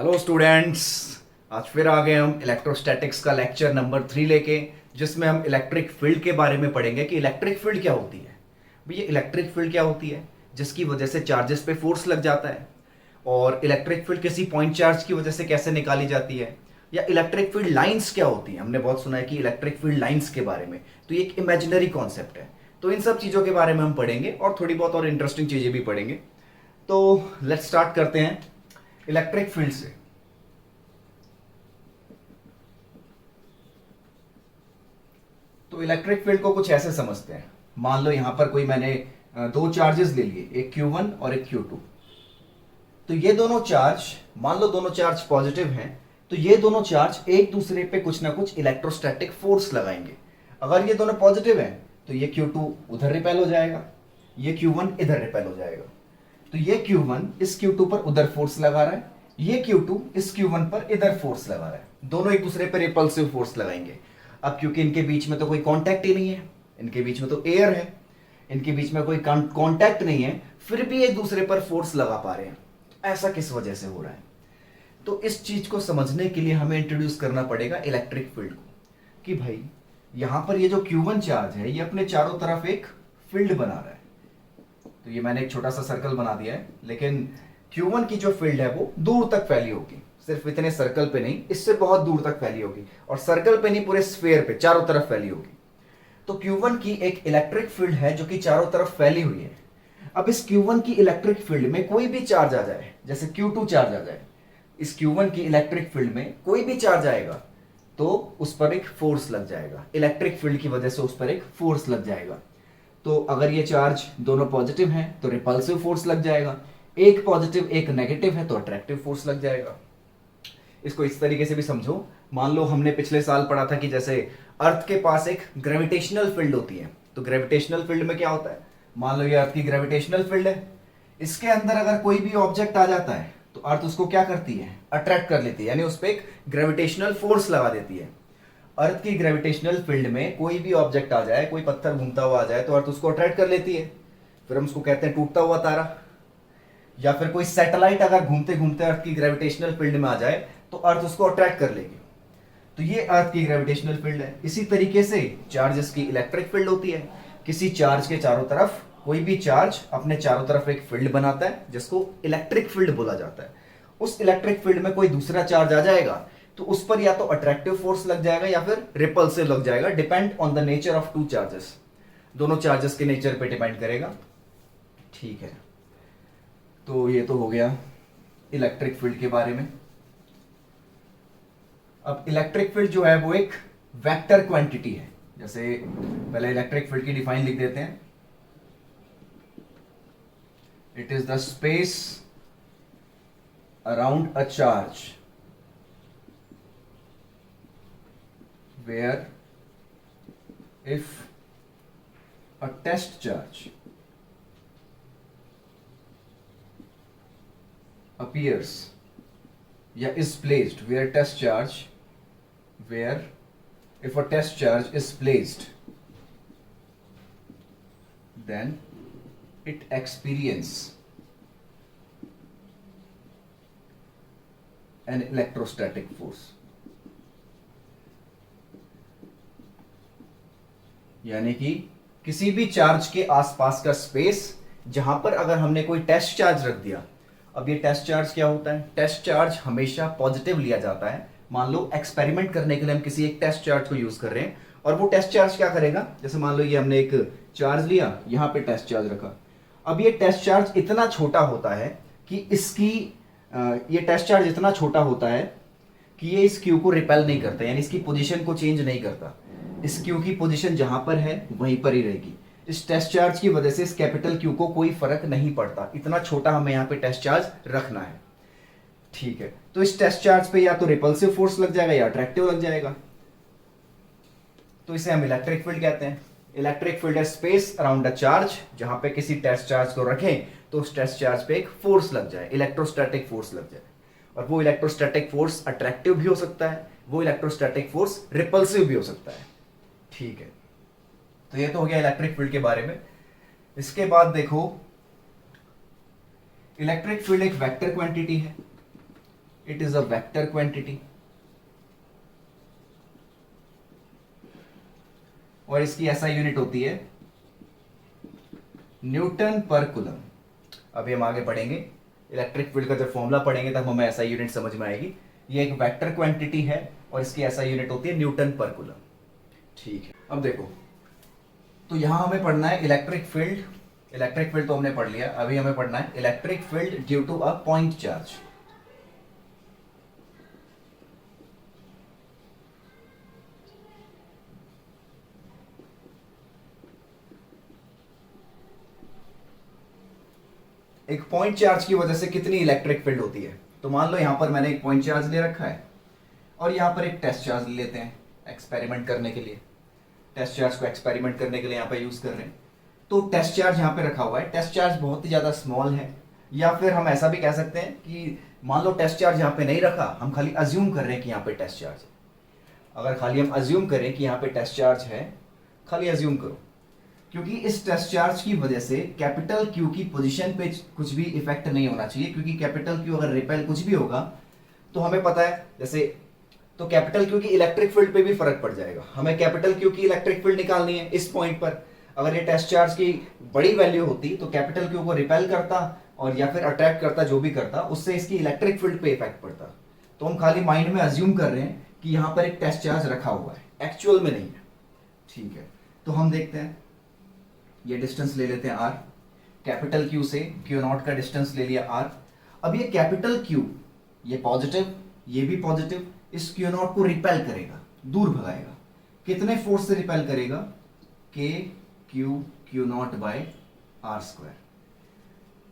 Hello students. आज फिर आ गए हम इलेक्ट्रोस्टैटिक्स का लेक्चर नंबर 3 लेके, जिसमें हम इलेक्ट्रिक फील्ड के बारे में पढ़ेंगे कि इलेक्ट्रिक फील्ड क्या होती है। भैया इलेक्ट्रिक फील्ड क्या होती है? जिसकी वजह से चार्जेस पे फोर्स लग जाता है। और इलेक्ट्रिक फील्ड किसी पॉइंट चार्ज की वजह से कैसे निकाली जाती है, या इलेक्ट्रिक फील्ड लाइंस क्या होती है। हमने बहुत सुना है कि इलेक्ट्रिक फील्ड लाइंस के बारे में, तो ये एक इमेजिनरी कॉन्सेप्ट है। तो इन सब चीज़ों के बारे में हम पढ़ेंगे और थोड़ी बहुत और इंटरेस्टिंग चीज़ें भी पढ़ेंगे। तो लेट्स स्टार्ट करते हैं इलेक्ट्रिक फील्ड से। तो इलेक्ट्रिक फील्ड को कुछ ऐसे समझते हैं। मान लो यहां पर कोई मैंने दो चार्जेस ले लिए, एक Q1 और एक Q2। तो ये दोनों चार्ज, मान लो दोनों चार्ज पॉजिटिव हैं, तो ये दोनों चार्ज एक दूसरे पे कुछ ना कुछ इलेक्ट्रोस्टैटिक फोर्स लगाएंगे। अगर ये दोनों पॉजिटिव हैं तो ये Q2 उधर रिपेल हो जाएगा, ये Q1 इधर रिपेल हो जाएगा। तो ये Q1 इस Q2 पर उधर फोर्स लगा रहा है, ये Q2 इस Q1 पर इधर फोर्स लगा रहा है। दोनों एक दूसरे पर रिपल्सिव फोर्स लगाएंगे। अब क्योंकि इनके बीच में तो कोई कांटेक्ट ही नहीं है, इनके बीच में तो एयर है, इनके बीच में कोई कांटेक्ट नहीं है, फिर भी एक दूसरे पर फोर्स लगा पा रहे हैं। ऐसा किस वजह से हो रहा है? तो इस चीज को समझने के लिए हमें इंट्रोड्यूस करना पड़ेगा इलेक्ट्रिक फील्ड को, कि भाई यहां पर ये जो Q1 चार्ज है ये अपने चारों तरफ एक फील्ड बना रहा है। तो ये मैंने एक छोटा सा सर्कल बना दिया है, लेकिन Q1 की जो फील्ड है वो दूर तक फैली होगी, सिर्फ इतने सर्कल पे नहीं, इससे बहुत दूर तक फैली होगी। और सर्कल पे नहीं, पूरे स्फीयर पे चारों तरफ फैली होगी। तो Q1 की एक इलेक्ट्रिक फील्ड है जो कि चारों तरफ फैली हुई है। अब इस Q1 की इलेक्ट्रिक फील्ड में कोई भी चार्ज आ जाए, जैसे Q2 चार्ज आ जाए, इस Q1 की इलेक्ट्रिक फील्ड में कोई भी चार्ज आएगा तो उस पर एक फोर्स लग जाएगा। इलेक्ट्रिक फील्ड की वजह से उस पर एक फोर्स लग जाएगा। तो अगर ये चार्ज दोनों पॉजिटिव हैं तो रिपल्सिव फोर्स लग जाएगा, एक पॉजिटिव एक नेगेटिव है तो अट्रैक्टिव फोर्स लग जाएगा। इसको इस तरीके से भी समझो, मान लो हमने पिछले साल पढ़ा था कि जैसे अर्थ के पास एक ग्रेविटेशनल फील्ड होती है। तो ग्रेविटेशनल फील्ड में क्या होता है? मान लो ये अर्थ की ग्रेविटेशनल फील्ड है, इसके अंदर अगर कोई भी ऑब्जेक्ट आ जाता है तो अर्थ उसको क्या करती है? अट्रैक्ट कर लेती है, यानी उस पर एक ग्रेविटेशनल फोर्स लगा देती है। अर्थ की ग्रेविटेशनल फील्ड में कोई भी ऑब्जेक्ट आ जाए, कोई पत्थर घूमता हुआ आ जाए तो अर्थ उसको अट्रैक्ट कर लेती है। फिर हम उसको कहते हैं टूटता हुआ तारा। या फिर कोई सैटेलाइट अगर घूमते घूमते अर्थ की ग्रेविटेशनल फील्ड में आ जाए तो अर्थ उसको अट्रैक्ट कर लेगी। तो ये अर्थ की ग्रेविटेशनल फील्ड है। इसी तरीके से चार्जेस की इलेक्ट्रिक फील्ड होती है। किसी चार्ज के चारों तरफ कोई भी चार्ज अपने चारों तरफ एक फील्ड बनाता है जिसको इलेक्ट्रिक फील्ड बोला जाता है। उस इलेक्ट्रिक फील्ड में कोई दूसरा चार्ज आ जाएगा तो उस पर या तो अट्रैक्टिव फोर्स लग जाएगा या फिर रिपल्सिव लग जाएगा, depend on the nature of two charges. दोनों चार्जेस के नेचर पे डिपेंड करेगा। ठीक है, तो ये तो हो गया इलेक्ट्रिक फील्ड के बारे में। अब इलेक्ट्रिक फील्ड जो है वो एक वेक्टर क्वांटिटी है। जैसे पहले इलेक्ट्रिक फील्ड की डिफाइन लिख देते हैं। It is the space around a charge where if a test charge appears या is placed where test charge where if a test charge is placed then it experience an electrostatic force। यानी कि किसी भी charge के आसपास का space जहां पर अगर हमने कोई टेस्ट चार्ज रख दिया। अब ये टेस्ट चार्ज क्या होता है? टेस्ट चार्ज हमेशा पॉजिटिव लिया जाता है। मान लो एक्सपेरिमेंट करने के लिए हम किसी एक टेस्ट चार्ज को यूज कर रहे हैं, और वो टेस्ट चार्ज क्या करेगा? जैसे मान लो ये हमने एक चार्ज लिया, यहां पे टेस्ट चार्ज रखा। अब ये टेस्ट चार्ज इतना छोटा होता है कि ये टेस्ट चार्ज इतना छोटा होता है कि ये इस क्यू को रिपेल नहीं करता, यानी इसकी पोजीशन को चेंज नहीं करता। इस क्यू की पोजीशन जहां पर है वहीं पर ही रहेगी। इस टेस्ट चार्ज की वजह से इस कैपिटल क्यू को कोई फर्क नहीं पड़ता। इतना छोटा हमें यहां पे टेस्ट चार्ज रखना है। ठीक है, तो इस टेस्ट चार्ज पे या तो रिपल्सिव फोर्स लग जाएगा या अट्रैक्टिव लग जाएगा। तो इसे हम इलेक्ट्रिक फील्ड कहते हैं। इलेक्ट्रिक फील्ड है स्पेस अराउंड अ चार्ज, जहां पे किसी टेस्ट चार्ज को रखें तो उस टेस्ट चार्ज पे एक फोर्स लग जाए, इलेक्ट्रोस्टैटिक फोर्स लग जाए। और वो इलेक्ट्रोस्टैटिक फोर्स अट्रैक्टिव भी हो सकता है, वो इलेक्ट्रोस्टैटिक फोर्स रिपल्सिव भी हो सकता है। ठीक है, तो ये तो हो गया इलेक्ट्रिक फील्ड के बारे में। इसके बाद देखो, इलेक्ट्रिक फील्ड एक वेक्टर क्वांटिटी है। It is a vector quantity, और इसकी एसआई यूनिट होती है न्यूटन पर कूलम। अभी हम आगे पढ़ेंगे, इलेक्ट्रिक फील्ड का जब फॉर्मूला पढ़ेंगे तब हमें एसआई यूनिट समझ में आएगी। ये एक वेक्टर क्वांटिटी है और इसकी एसआई यूनिट होती है न्यूटन पर कूलम। ठीक है, अब देखो, तो यहां हमें पढ़ना है इलेक्ट्रिक फील्ड। इलेक्ट्रिक फील्ड तो हमने पढ़ लिया, अभी हमें पढ़ना है electric field due to a point charge. एक पॉइंट चार्ज की वजह से कितनी इलेक्ट्रिक फील्ड होती है। तो मान लो यहां पर मैंने एक पॉइंट चार्ज ले रखा है और यहां पर एक टेस्ट चार्ज ले लेते हैं एक्सपेरिमेंट करने के लिए। टेस्ट चार्ज को एक्सपेरिमेंट करने के लिए यहां पे यूज कर रहे हैं। तो टेस्ट चार्ज यहां पे रखा हुआ है, टेस्ट चार्ज बहुत ही ज्यादा स्मॉल है, या फिर हम ऐसा भी कह सकते हैं कि मान लो टेस्ट चार्ज यहां पे नहीं रखा, हम खाली अज्यूम कर रहे हैं कि यहां पे टेस्ट चार्ज है। अगर खाली हम अज्यूम करें कि यहां पे टेस्ट चार्ज है, खाली अज्यूम करो, क्योंकि इस टेस्ट चार्ज की वजह से कैपिटल क्यू की पोजीशन पे कुछ भी इफेक्ट नहीं होना चाहिए, क्योंकि कैपिटल क्यू अगर रिपेल कुछ भी होगा तो हमें पता है, जैसे तो कैपिटल क्यू की इलेक्ट्रिक फील्ड पे भी फर्क पड़ जाएगा। हमें कैपिटल क्यू की इलेक्ट्रिक फील्ड निकालनी है इस पॉइंट पर। अगर ये टेस्ट चार्ज की बड़ी वैल्यू होती तो कैपिटल क्यू को रिपेल करता और या फिर अट्रैक्ट करता, जो भी करता, उससे इसकी इलेक्ट्रिक फील्ड पे इफेक्ट पड़ता। तो हम खाली माइंड में अज्यूम कर रहे हैं कि यहां पर एक टेस्ट चार्ज रखा हुआ है, एक्चुअल में नहीं है। ठीक है, तो हम देखते हैं, ये डिस्टेंस ले लेते हैं r, कैपिटल Q से Q नॉट का डिस्टेंस ले लिया r। अब ये कैपिटल Q, ये पॉजिटिव, ये भी पॉजिटिव, इस Q नॉट को रिपेल करेगा, दूर भगाएगा। कितने फोर्स से रिपेल करेगा? K Q not by r square.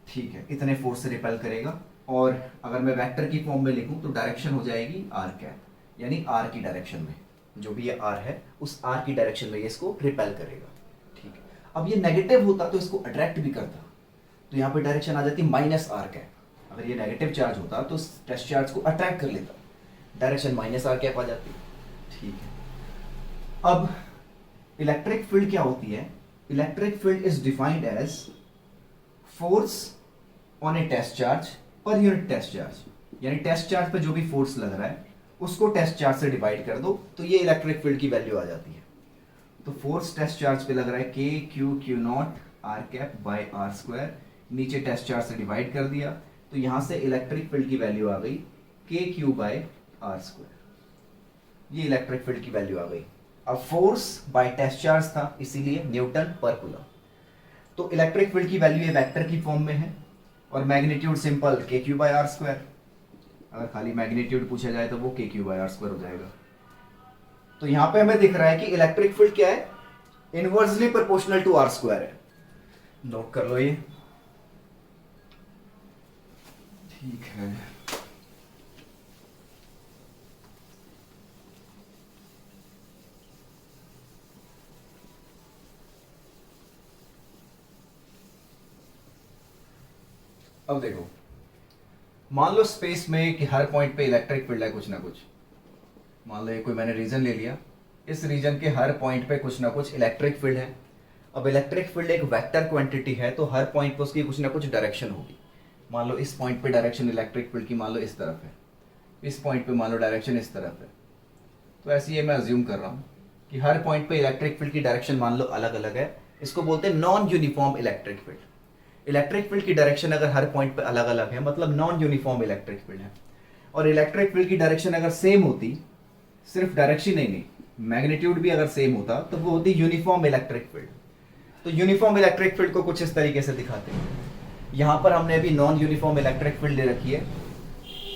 ठीक है, इतने फोर्स से रिपेल करेगा। और अगर मैं वेक्टर की फॉर्म में लिखूं तो डायरेक्शन हो जाएगी r कैप, यानी r की डायरेक्शन में, जो भी ये r है उस r की डायरेक्शन में ये इसको रिपेल करेगा। ठीक है, अब ये नेगेटिव होता तो इसको अट्रैक्ट भी करता, तो यहाँ पे डायरेक्शन आ जाती माइनस आर कैप। अगर ये नेगेटिव चार्ज होता तो टेस्ट चार्ज को अट्रैक्ट कर लेता, डायरेक्शन माइनस आर कैप आ जाती। ठीक है, अब इलेक्ट्रिक फील्ड क्या होती है? Electric field is defined as force on a test charge per unit test charge, यानी टेस्ट चार्ज पे जो भी फोर्स लग रहा है उसको टेस्ट चार्ज से डिवाइड कर दो तो ये इलेक्ट्रिक फील्ड की वैल्यू आ जाती है। तो फोर्स टेस्ट चार्ज पे लग रहा है K Q not R cap by R square, नीचे टेस्ट चार्ज से डिवाइड कर दिया तो यहां से इलेक्ट्रिक फील्ड की वैल्यू आ गई K Q by R square. ये इलेक्ट्रिक फील्ड की वैल्यू आ गई। अब फोर्स बाय टेस्ट चार्ज था, इसीलिए न्यूटन पर कूलम। तो इलेक्ट्रिक फील्ड की वैल्यू ये वेक्टर की फॉर्म में है और magnitude simple K Q by R square. अगर खाली मैग्नीट्यूड पूछा जाए तो वो K Q by R square हो जाएगा। तो यहां पे हमें दिख रहा है कि इलेक्ट्रिक फील्ड क्या है? Inversely proportional to R square है। नोट कर लो ये। ठीक है, अब देखो, मान लो स्पेस में कि हर पॉइंट पे इलेक्ट्रिक फील्ड है कुछ ना कुछ। मान लो ये कोई मैंने रीजन ले लिया, इस रीजन के हर पॉइंट पे कुछ ना कुछ इलेक्ट्रिक फील्ड है। अब इलेक्ट्रिक फील्ड एक वेक्टर क्वांटिटी है तो हर पॉइंट पे उसकी कुछ ना कुछ डायरेक्शन होगी। मान लो इस पॉइंट पे डायरेक्शन इलेक्ट्रिक फील्ड की मान लो इस तरफ है, इस पॉइंट पे मान लो डायरेक्शन इस तरफ है। तो ऐसे ही मैं अज्यूम कर रहा हूँ कि हर पॉइंट पे इलेक्ट्रिक फील्ड की डायरेक्शन मान लो अलग अलग है। इसको बोलते हैं non uniform electric field. Electric field की डायरेक्शन अगर हर पॉइंट पे अलग अलग है मतलब नॉन यूनिफॉर्म इलेक्ट्रिक फील्ड है। और इलेक्ट्रिक फील्ड की डायरेक्शन अगर सेम होती, सिर्फ डायरेक्शन ही नहीं, मैग्नीट्यूड भी अगर सेम होता तो वो होती यूनिफॉर्म इलेक्ट्रिक फील्ड। तो यूनिफॉर्म इलेक्ट्रिक फील्ड को कुछ इस तरीके से दिखाते हैं। यहां पर हमने अभी नॉन यूनिफॉर्म इलेक्ट्रिक फील्ड दे रखी है।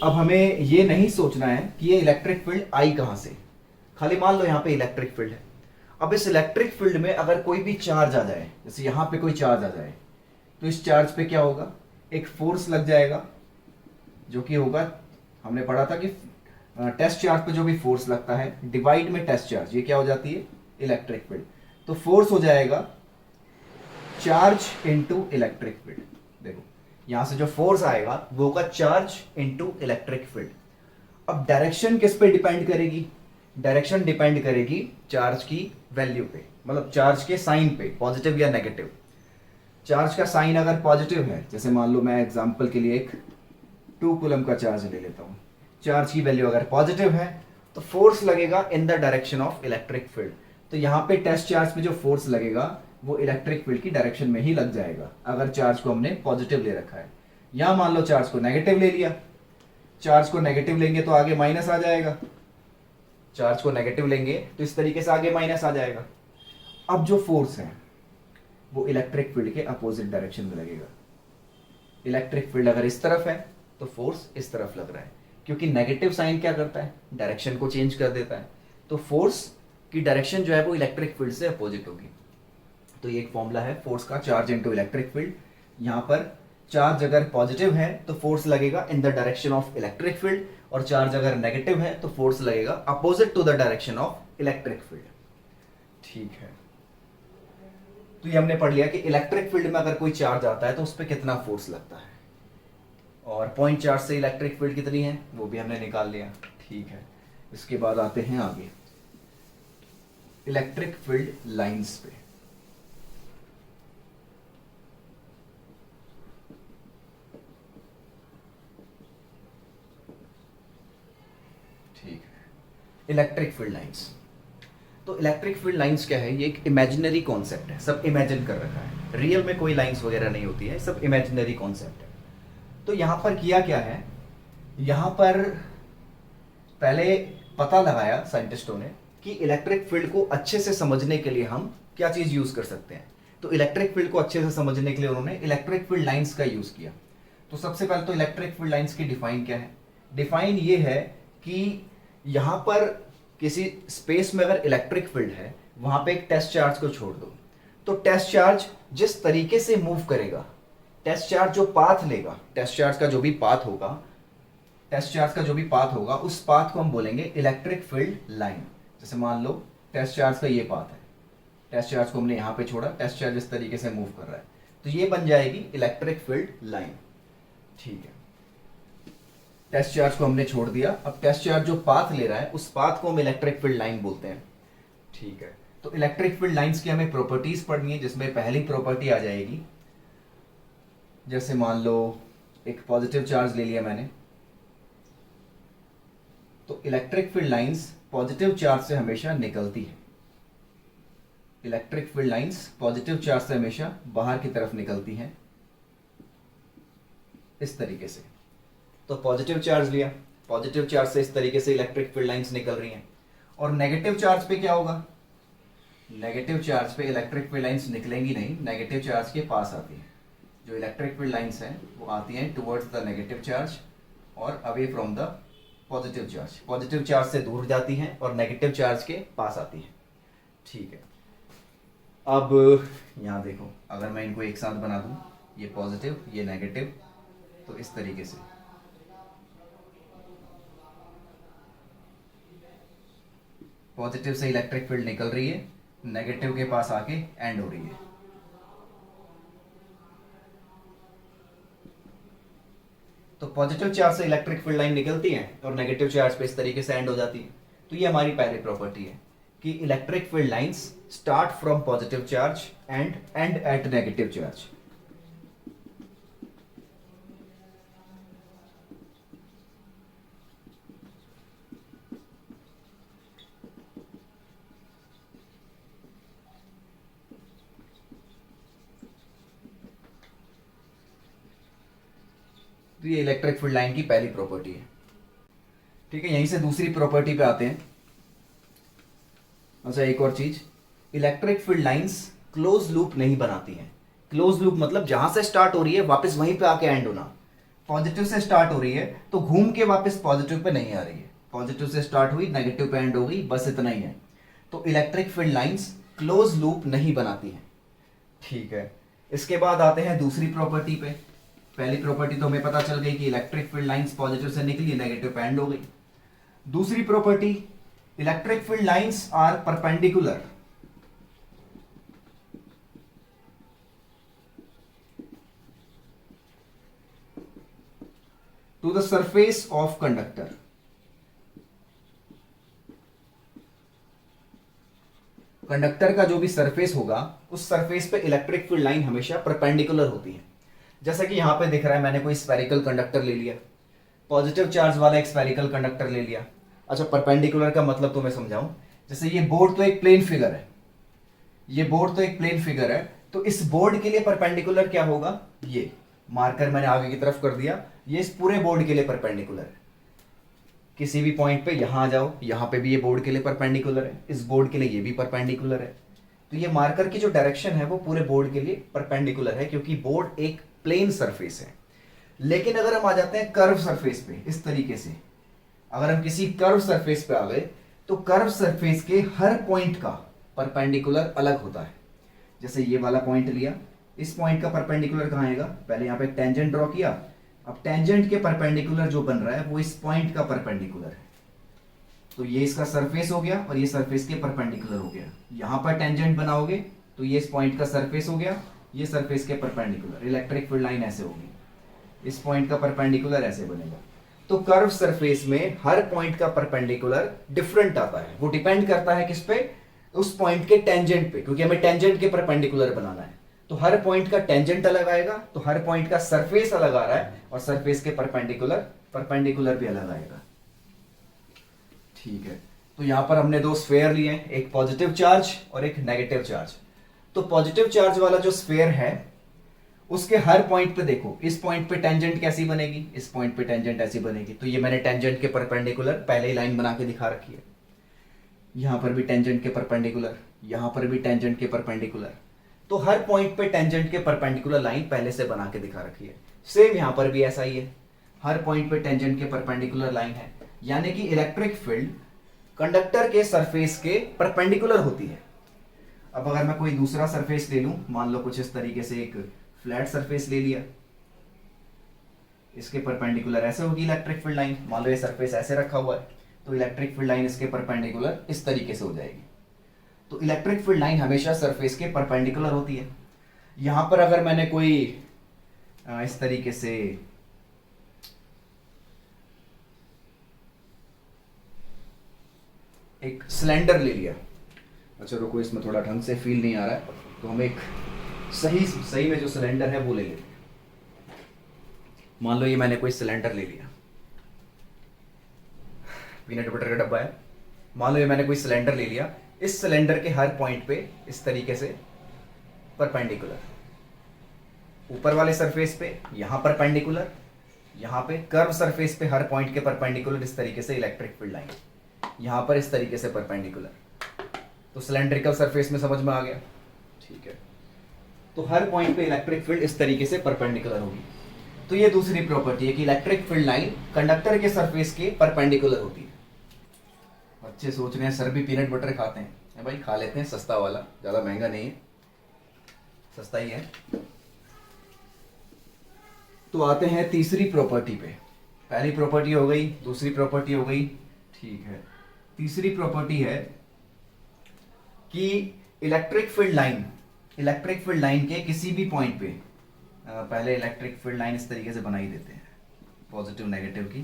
अब हमें ये नहीं सोचना है कि ये इलेक्ट्रिक फील्ड आई कहां से, खाली मान लो यहां पे इलेक्ट्रिक फील्ड है। अब इस इलेक्ट्रिक फील्ड में अगर कोई भी चार्ज आ जाए, जैसे यहां पे कोई चार्ज आ जाए, तो इस चार्ज पे क्या होगा? एक फोर्स लग जाएगा, जो कि होगा, हमने पढ़ा था कि टेस्ट चार्ज पे जो भी फोर्स लगता है डिवाइड में टेस्ट चार्ज, ये क्या हो जाती है? Electric field. तो फोर्स हो जाएगा चार्ज इनटू इलेक्ट्रिक फील्ड। देखो यहां से जो फोर्स आएगा वो होगा चार्ज इनटू इलेक्ट्रिक फील्ड। अब डायरेक्शन किस पे डिपेंड करेगी? डायरेक्शन डिपेंड करेगी चार्ज की वैल्यू पे, मतलब चार्ज के साइन पे, पॉजिटिव या नेगेटिव। चार्ज का साइन अगर पॉजिटिव है, जैसे मान लो मैं एग्जांपल के लिए एक 2 कूलम का चार्ज ले लेता हूं, चार्ज की वैल्यू अगर पॉजिटिव है तो फोर्स लगेगा in the direction of electric field. तो यहाँ पे टेस्ट चार्ज पे जो फोर्स लगेगा वो इलेक्ट्रिक फील्ड की डायरेक्शन में ही लग जाएगा, अगर चार्ज को हमने पॉजिटिव ले रखा है। या मान लो चार्ज को नेगेटिव ले लिया, चार्ज को नेगेटिव लेंगे तो आगे माइनस आ जाएगा, चार्ज को नेगेटिव लेंगे तो इस तरीके से आगे माइनस आ जाएगा। अब जो फोर्स है वो इलेक्ट्रिक फील्ड के अपोजिट डायरेक्शन में लगेगा। इलेक्ट्रिक फील्ड अगर इस तरफ है तो फोर्स इस तरफ लग रहा है, क्योंकि नेगेटिव साइन क्या करता है, डायरेक्शन को चेंज कर देता है। तो फोर्स की डायरेक्शन जो है वो इलेक्ट्रिक फील्ड से अपोजिट होगी। तो ये एक फॉर्मूला है फोर्स का, चार्ज इनटू इलेक्ट्रिक फील्ड। यहाँ पर चार्ज अगर पॉजिटिव है तो फोर्स लगेगा in the direction of electric field, और चार्ज अगर नेगेटिव है तो फोर्स लगेगा opposite to the direction of electric field. ठीक है, तो ये हमने पढ़ लिया कि इलेक्ट्रिक फील्ड में अगर कोई चार्ज आता है तो उस पर कितना फोर्स लगता है, और पॉइंट चार्ज से इलेक्ट्रिक फील्ड कितनी है वो भी हमने निकाल लिया। ठीक है, इसके बाद आते हैं आगे इलेक्ट्रिक फील्ड लाइंस पे। ठीक है, इलेक्ट्रिक फील्ड लाइंस। तो इलेक्ट्रिक फील्ड लाइंस क्या है, ये एक इमेजिनरी कॉन्सेप्ट है, सब इमेजिन कर रखा है, रियल में कोई लाइंस वगैरह नहीं होती है, सब इमेजिनरी कॉन्सेप्ट है। तो यहां पर किया क्या है, यहां पर पहले पता लगाया साइंटिस्टों ने कि इलेक्ट्रिक फील्ड को अच्छे से समझने के लिए हम क्या चीज यूज कर सकते हैं। तो इलेक्ट्रिक फील्ड को अच्छे से समझने के लिए उन्होंने इलेक्ट्रिक फील्ड लाइंस का यूज किया। तो सबसे पहले तो इलेक्ट्रिक फील्ड लाइंस की डिफाइन क्या है, डिफाइन ये है कि यहां पर किसी स्पेस में अगर इलेक्ट्रिक फील्ड है, वहां पे एक टेस्ट चार्ज को छोड़ दो, तो टेस्ट चार्ज जिस तरीके से मूव करेगा, टेस्ट चार्ज जो पाथ लेगा, टेस्ट चार्ज का जो भी पाथ होगा, टेस्ट चार्ज का जो भी पाथ होगा उस पाथ को हम बोलेंगे इलेक्ट्रिक फील्ड लाइन। जैसे मान लो टेस्ट चार्ज का ये पाथ है, टेस्ट चार्ज को हमने यहां पे छोड़ा, टेस्ट चार्ज इस तरीके से मूव कर रहा है, तो ये बन जाएगी इलेक्ट्रिक फील्ड लाइन। ठीक है, टेस्ट चार्ज को हमने छोड़ दिया, अब टेस्ट चार्ज जो पाथ ले रहा है उस पाथ को हम इलेक्ट्रिक फील्ड लाइन बोलते हैं। ठीक है, तो इलेक्ट्रिक फील्ड लाइंस की हमें प्रॉपर्टीज पढ़नी है, जिसमें पहली प्रॉपर्टी आ जाएगी, जैसे मान लो एक पॉजिटिव चार्ज ले लिया मैंने, तो electric field lines positive charge से हमेशा निकलती है। Electric field lines positive charge से हमेशा बाहर की तरफ निकलती हैं, इस तरीके से। तो पॉजिटिव चार्ज लिया, पॉजिटिव चार्ज से इस तरीके से इलेक्ट्रिक फील्ड लाइंस निकल रही हैं। और नेगेटिव चार्ज पे क्या होगा, नेगेटिव चार्ज पे इलेक्ट्रिक फील्ड लाइंस निकलेंगी नहीं, नेगेटिव चार्ज के पास आती है। जो इलेक्ट्रिक फील्ड लाइंस हैं वो आती हैं टुवर्ड्स द नेगेटिव चार्ज और away from the positive charge. Positive charge से दूर जाती हैं और नेगेटिव चार्ज के पास आती हैं। ठीक है, अब यहाँ देखो, अगर मैं इनको एक साथ बना दूं, ये पॉजिटिव ये नेगेटिव, तो इस तरीके से पॉजिटिव से इलेक्ट्रिक फील्ड निकल रही है, नेगेटिव के पास आके एंड हो रही है। तो पॉजिटिव चार्ज से इलेक्ट्रिक फील्ड लाइन निकलती है और नेगेटिव चार्ज पे इस तरीके से एंड हो जाती है। तो ये हमारी पहली प्रॉपर्टी है कि electric field lines start from positive charge and end at negative charge. तो ये इलेक्ट्रिक फील्ड लाइन की पहली प्रॉपर्टी है। ठीक है, यहीं से दूसरी प्रॉपर्टी पे आते हैं। अच्छा, एक और चीज, electric field lines close loop नहीं बनाती हैं। क्लोज लूप मतलब जहां से स्टार्ट हो रही है वापस वहीं पे आके एंड होना। पॉजिटिव से स्टार्ट हो रही है तो घूम के वापस पॉजिटिव पे नहीं आ रही है, पॉजिटिव से स्टार्ट हुई नेगेटिव पे एंड हो गई, बस इतना ही है। तो electric field lines close loop नहीं बनाती हैं। ठीक है, इसके बाद आते हैं दूसरी प्रॉपर्टी पे। पहली प्रॉपर्टी तो हमें पता चल गई कि इलेक्ट्रिक फील्ड लाइंस पॉजिटिव से निकली, नेगेटिव पे एंड हो गई। दूसरी property, electric field lines are perpendicular to the surface of conductor. Conductor का जो भी सरफेस होगा उस सरफेस पे इलेक्ट्रिक फील्ड लाइन हमेशा परपेंडिकुलर होती है। जैसा कि यहां पे दिख रहा है, मैंने कोई स्फेरिकल कंडक्टर ले लिया, पॉजिटिव चार्ज वाला एक स्फेरिकल कंडक्टर ले लिया। अच्छा, परपेंडिकुलर का मतलब तो मैं समझाऊं, जैसे ये बोर्ड तो एक प्लेन फिगर है, ये बोर्ड तो एक प्लेन फिगर है, तो इस बोर्ड के लिए परपेंडिकुलर क्या होगा, ये मार्कर मैंने आगे की तरफ कर दिया, ये इस पूरे बोर्ड के लिए परपेंडिकुलर है। किसी भी पॉइंट पे यहां आ जाओ, यहां पे भी ये बोर्ड के लिए परपेंडिकुलर है, इस बोर्ड के लिए ये भी परपेंडिकुलर है। तो ये मार्कर की जो डायरेक्शन है वो पूरे बोर्ड के लिए परपेंडिकुलर है, क्योंकि बोर्ड एक प्लेन सरफेस है। लेकिन अगर हम आ जाते हैं कर्व सरफेस पे, इस तरीके से अगर हम किसी कर्व सरफेस पे आ गए, तो कर्व सरफेस के हर पॉइंट का परपेंडिकुलर अलग होता है। जैसे ये वाला पॉइंट लिया, इस पॉइंट का परपेंडिकुलर कहाँ आएगा, पहले यहाँ पे टेंजेंट ड्रॉ किया, अब टेंजेंट के परपेंडिकुलर जो बन रहा है वो इस पॉइंट का परपेंडिकुलर है। तो ये इसका सरफेस हो गया और ये सरफेस के परपेंडिकुलर हो गया। यहां पर टेंजेंट बनाओगे तो ये इस पॉइंट का सरफेस हो गया, ये सरफेस के परपेंडिकुलर। इलेक्ट्रिक फील्ड लाइन ऐसे होगी, इस पॉइंट का परपेंडिकुलर ऐसे बनेगा। तो कर्व सरफेस में हर पॉइंट का परपेंडिकुलर डिफरेंट आता है। वो डिपेंड करता है किस पे, उस पॉइंट के टेंजेंट पे, क्योंकि हमें टेंजेंट के परपेंडिकुलर बनाना है। तो हर पॉइंट का टेंजेंट अलग आएगा, तो हर पॉइंट का सरफेस अलग आ रहा है, और सरफेस के परपेंडिकुलर भी अलग आएगा। ठीक है, तो यहां पर हमने दो स्फेयर लिए हैं, एक पॉजिटिव चार्ज और एक नेगेटिव चार्ज। तो पॉजिटिव चार्ज वाला जो स्फेयर है उसके हर पॉइंट पे देखो, इस पॉइंट पे टेंजेंट कैसी बनेगी, इस पॉइंट पे टेंजेंट ऐसी बनेगी। तो ये मैंने टेंजेंट के परपेंडिकुलर पहले ही लाइन बना के दिखा रखी है। यहां पर भी टेंजेंट के परपेंडिकुलर, यहां पर भी टेंजेंट के परपेंडिकुलर। तो हर पॉइंट पे टेंजेंट के परपेंडिकुलर लाइन पहले से बना के दिखा रखी है। सेम यहां पर भी ऐसा ही है, हर पॉइंट पे टेंजेंट के परपेंडिकुलर लाइन है। यानी कि इलेक्ट्रिक फील्ड कंडक्टर के सरफेस के परपेंडिकुलर होती है। अब अगर मैं कोई दूसरा सरफेस ले लूं, मान लो कुछ इस तरीके से एक फ्लैट सरफेस ले लिया, इसके परपेंडिकुलर ऐसे होगी इलेक्ट्रिक फील्ड लाइन। मान लो ये सरफेस ऐसे रखा हुआ है, तो इलेक्ट्रिक फील्ड लाइन इसके परपेंडिकुलर इस तरीके से हो जाएगी। तो इलेक्ट्रिक फील्ड लाइन हमेशा सरफेस के परपेंडिकुलर होती है। यहां पर अगर मैंने कोई इस तरीके से एक सिलेंडर ले लिया, अच्छा रुको, इसमें थोड़ा ढंग से फील नहीं आ रहा है, तो हम एक सही में जो सिलेंडर है वो ले लेते हैं। मान लो ये मैंने कोई सिलेंडर ले लिया, पीनट बटर का डब्बा है। मान लो ये मैंने कोई सिलेंडर ले लिया, इस सिलेंडर के हर पॉइंट पे इस तरीके से परपेंडिकुलर, ऊपर वाले सरफेस पे यहां परपेंडिकुलर, यहां पे कर्व सरफेस पे हर पॉइंट के परपेंडिकुलर इस तरीके से इलेक्ट्रिक फील्ड लाइन, यहां पर इस तरीके से परपेंडिकुलर। तो सिलेंड्रिकल सरफेस में समझ में आ गया, ठीक है। तो हर पॉइंट पे इलेक्ट्रिक फील्ड इस तरीके से परपेंडिकुलर होगी। तो ये दूसरी प्रॉपर्टी है कि इलेक्ट्रिक फील्ड लाइन कंडक्टर के सरफेस के परपेंडिकुलर होती है। बच्चे सोच रहे हैं सर भी पीनट बटर खाते हैं, भाई खा लेते हैं, सस्ता वाला, ज्यादा महंगा नहीं है, सस्ता ही है। तो आते हैं तीसरी प्रॉपर्टी पे। पहली प्रॉपर्टी हो गई, दूसरी प्रॉपर्टी हो गई, ठीक है। तीसरी प्रॉपर्टी है कि इलेक्ट्रिक फील्ड लाइन के किसी भी पॉइंट पे, पहले इलेक्ट्रिक फील्ड लाइन इस तरीके से बनाई देते हैं, पॉजिटिव नेगेटिव की।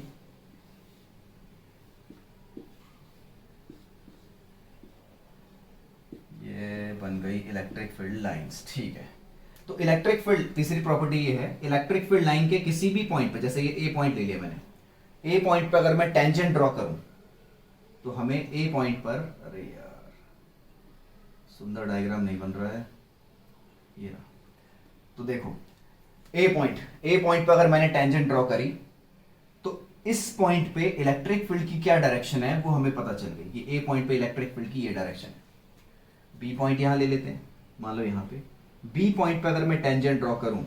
ये बन गई इलेक्ट्रिक फील्ड लाइंस, ठीक है। तो इलेक्ट्रिक फील्ड, तीसरी प्रॉपर्टी ये है, इलेक्ट्रिक फील्ड लाइन के किसी भी पॉइंट पे, जैसे ये ए पॉइंट ले लिया मैंने, ए पॉइंट पे अगर मैं टेंजेंट ड्रॉ करूं तो हमें ए पॉइंट पर, अरे यार सुंदर डायग्राम नहीं बन रहा है, ये रहा। तो देखो ए पॉइंट पे अगर मैंने टेंजेंट ड्रॉ करी तो इस पॉइंट पे इलेक्ट्रिक फील्ड की क्या डायरेक्शन है वो हमें पता चल गई। ये ए पॉइंट पे इलेक्ट्रिक फील्ड की ये डायरेक्शन है। बी पॉइंट यहां ले लेते हैं, मान लो यहां पे बी पॉइंट पे अगर मैं टेंजेंट ड्रॉ करूं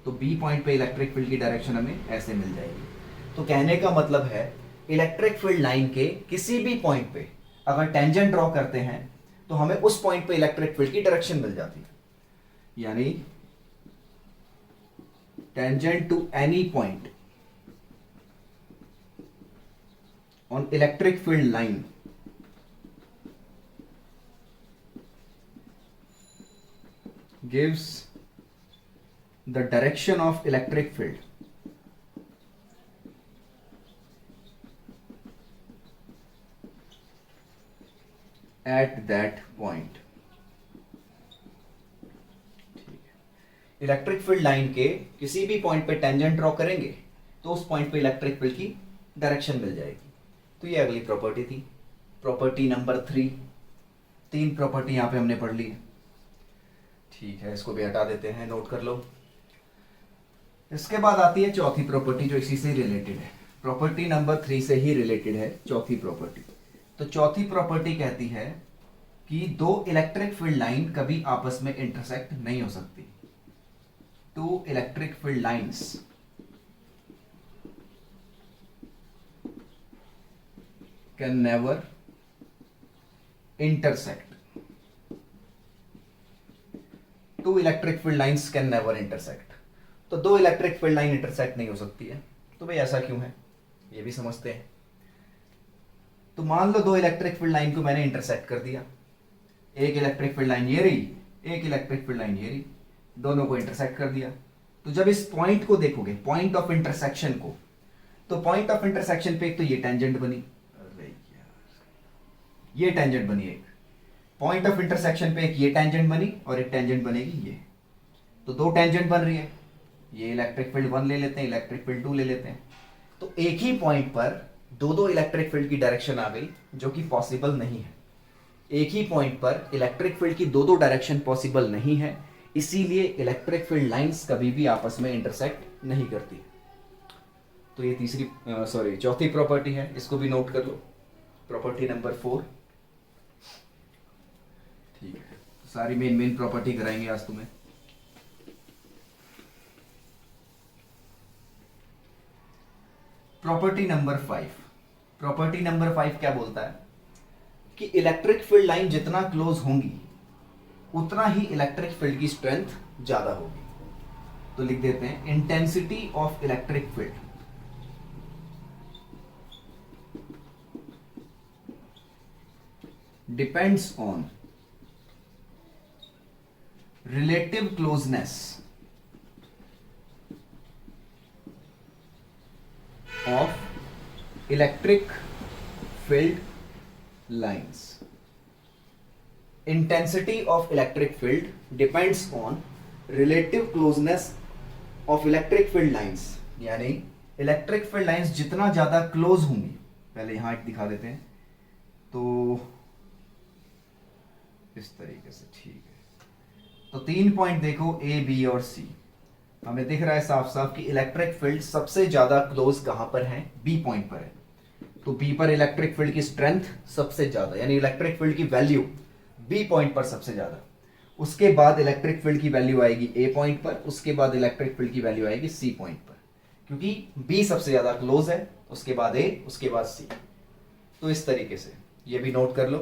तो बी पॉइंट पे इलेक्ट्रिक फील्ड की डायरेक्शन हमें ऐसे मिल जाएगी। तो कहने का मतलब है इलेक्ट्रिक फील्ड लाइन के किसी भी पॉइंट पे अगर टेंजेंट ड्रॉ करते हैं तो हमें उस पॉइंट पे इलेक्ट्रिक फील्ड की डायरेक्शन मिल जाती है। यानी tangent to any point on electric field line gives the direction of electric field at that point। ठीक है, इलेक्ट्रिक फील्ड लाइन के किसी भी पॉइंट पे टेंजेंट ड्रॉ करेंगे तो उस पॉइंट पे इलेक्ट्रिक फील्ड की डायरेक्शन मिल जाएगी। तो ये अगली प्रॉपर्टी थी, प्रॉपर्टी नंबर 3। 3 प्रॉपर्टी यहाँ पे हमने पढ़ ली है। ठीक है, इसको भी हटा देते हैं, नोट कर लो। इसके बाद आती है चौथी प्रॉपर्टी जो इसी से रिलेटेड है, प्रॉपर्टी नंबर 3 से ही रिलेटेड है चौथी प्रॉपर्टी। तो चौथी प्रॉपर्टी कहती है कि दो इलेक्ट्रिक फील्ड लाइन कभी आपस में इंटरसेक्ट नहीं हो सकती। Two electric field lines can never intersect. Two electric field lines can never intersect. तो दो इलेक्ट्रिक फील्ड लाइन इंटरसेक्ट नहीं हो सकती है। तो भाई ऐसा क्यों है, ये भी समझते हैं। तो मान लो दो इलेक्ट्रिक फील्ड लाइन को मैंने इंटरसेक्ट कर दिया। एक इलेक्ट्रिक फील्ड लाइन ये रही, एक इलेक्ट्रिक फील्ड लाइन ये रही, दोनों को इंटरसेक्ट कर दिया। तो जब इस पॉइंट को देखोगे, पॉइंट ऑफ इंटरसेक्शन को, तो पॉइंट ऑफ इंटरसेक्शन पे एक तो ये टेंजेंट बनी, अरे यार, ये टेंजेंट बनी एक पॉइंट ऑफ इंटरसेक्शन पे, एक ये टेंजेंट बनी और एक टेंजेंट बनेगी ये। तो दो टेंजेंट बन रही है। ये इलेक्ट्रिक फील्ड 1 ले लेते हैं, इलेक्ट्रिक फील्ड 2 ले लेते हैं। तो एक ही पॉइंट पर दो इलेक्ट्रिक फील्ड की डायरेक्शन आ गई, जो कि पॉसिबल नहीं है। एक ही पॉइंट पर इलेक्ट्रिक फील्ड की दो डायरेक्शन पॉसिबल नहीं है, इसीलिए इलेक्ट्रिक फील्ड लाइंस कभी भी आपस में इंटरसेक्ट नहीं करती। तो ये चौथी प्रॉपर्टी है, इसको भी नोट कर लो, प्रॉपर्टी नंबर 4। ठीक है, तो सारी मेन प्रॉपर्टी कराएंगे आज तुम्हें। Property number 5। प्रॉपर्टी नंबर 5 क्या बोलता है कि इलेक्ट्रिक फील्ड लाइन जितना क्लोज होंगी उतना ही इलेक्ट्रिक फील्ड की स्ट्रेंथ ज्यादा होगी। तो लिख देते हैं, intensity of electric field depends on relative closeness of electric field lines. Intensity of electric field depends on relative closeness of electric field lines, यानी इलेक्ट्रिक फील्ड लाइंस जितना ज्यादा क्लोज होंगी, पहले यहां दिखा देते हैं, तो इस तरीके से, ठीक है। तो 3 पॉइंट देखो, ए बी और सी, हमें दिख रहा है साफ साफ कि इलेक्ट्रिक फील्ड सबसे ज्यादा क्लोज कहां पर है, बी पॉइंट पर है। तो बी पर इलेक्ट्रिक फील्ड की स्ट्रेंथ सबसे ज्यादा, यानी इलेक्ट्रिक फील्ड की वैल्यू बी पॉइंट पर सबसे ज्यादा। उसके बाद इलेक्ट्रिक फील्ड की वैल्यू आएगी ए पॉइंट पर, उसके बाद इलेक्ट्रिक फील्ड की वैल्यू आएगी सी पॉइंट पर, क्योंकि बी सबसे ज्यादा क्लोज है, उसके बाद ए, उसके बाद सी। तो इस तरीके से ये भी नोट कर लो।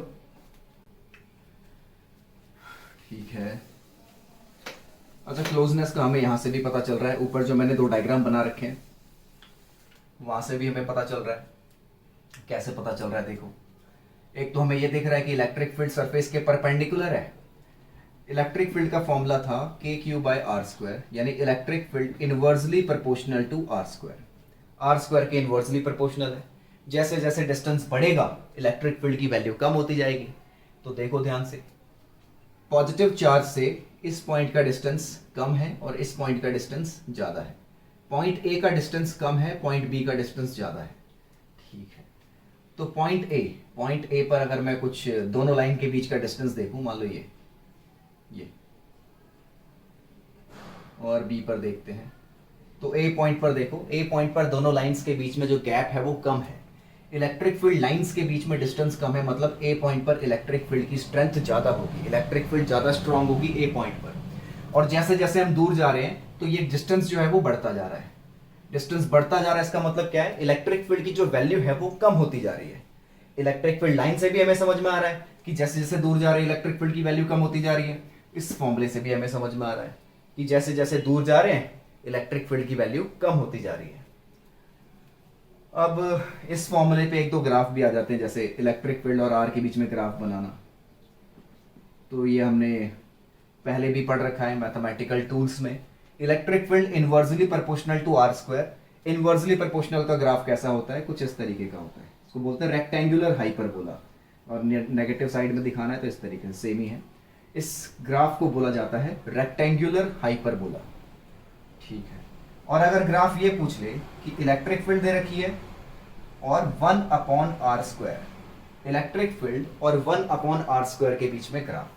ठीक है, अच्छा, क्लोजनेस का हमें यहां से भी पता चल रहा है, ऊपर जो मैंने 2 डायग्राम बना रखे हैं वहां से भी हमें पता चल रहा है। कैसे पता चल रहा है, देखो, एक तो हमें यह दिख रहा है कि इलेक्ट्रिक फील्ड सरफेस के परपेंडिकुलर है। इलेक्ट्रिक फील्ड का फॉर्मूला था KQ/R², यानी electric field inversely proportional to R²। R² के इनवर्सली प्रोपोर्शनल है। जैसे जैसे डिस्टेंस बढ़ेगा इलेक्ट्रिक फील्ड की वैल्यू कम होती जाएगी। तो देखो ध्यान से, पॉजिटिव चार्ज से इस पॉइंट का डिस्टेंस कम है और इस पॉइंट का डिस्टेंस ज्यादा है। पॉइंट ए का डिस्टेंस कम है, पॉइंट बी का डिस्टेंस ज्यादा है। ठीक है, तो पॉइंट ए पर अगर मैं कुछ दोनों लाइन के बीच का डिस्टेंस देखूं, मान लो ये और बी पर देखते हैं, तो ए पॉइंट पर देखो, ए पॉइंट पर दोनों लाइंस के बीच में जो गैप है वो कम है। इलेक्ट्रिक फील्ड लाइंस के बीच में डिस्टेंस कम है, मतलब ए पॉइंट पर इलेक्ट्रिक फील्ड की स्ट्रेंथ ज्यादा होगी, इलेक्ट्रिक फील्ड ज्यादा स्ट्रांग होगी ए पॉइंट पर। और जैसे जैसे हम दूर जा रहे हैं तो ये डिस्टेंस जो है वो बढ़ता जा रहा है। डिस्टेंस बढ़ता जा रहा है, इसका मतलब क्या है, इलेक्ट्रिक फील्ड की जो वैल्यू है वो कम होती जा रही है। इलेक्ट्रिक फील्ड लाइन से भी हमें समझ में आ रहा है कि जैसे जैसे दूर जा रहे हैं इलेक्ट्रिक फील्ड की वैल्यू कम होती जा रही है। इस फॉर्मूले से भी हमें समझ में आ रहा है कि जैसे जैसे दूर जा रहे हैं इलेक्ट्रिक फील्ड की वैल्यू कम होती जा रही है। अब इस फॉर्मूले पे 1-2 ग्राफ भी आ जाते हैं, जैसे इलेक्ट्रिक फील्ड और आर के बीच में ग्राफ बनाना। तो ये हमने पहले भी पढ़ रखा है मैथमेटिकल टूल्स में। Electric field inversely proportional to R²। Inversely proportional का ग्राफ कैसा होता है, कुछ इस तरीके का होता है। इसको बोलते हैं रेक्टेंगुलर हाइपरबोला, और नेगेटिव साइड में दिखाना है तो इस तरीके से सेम ही है। इस ग्राफ को बोला जाता है रेक्टेंगुलर हाइपरबोला। ठीक है, और अगर ग्राफ ये पूछ ले कि इलेक्ट्रिक फील्ड दे रखी है और 1/r², इलेक्ट्रिक फील्ड और 1/r² के बीच में ग्राफ,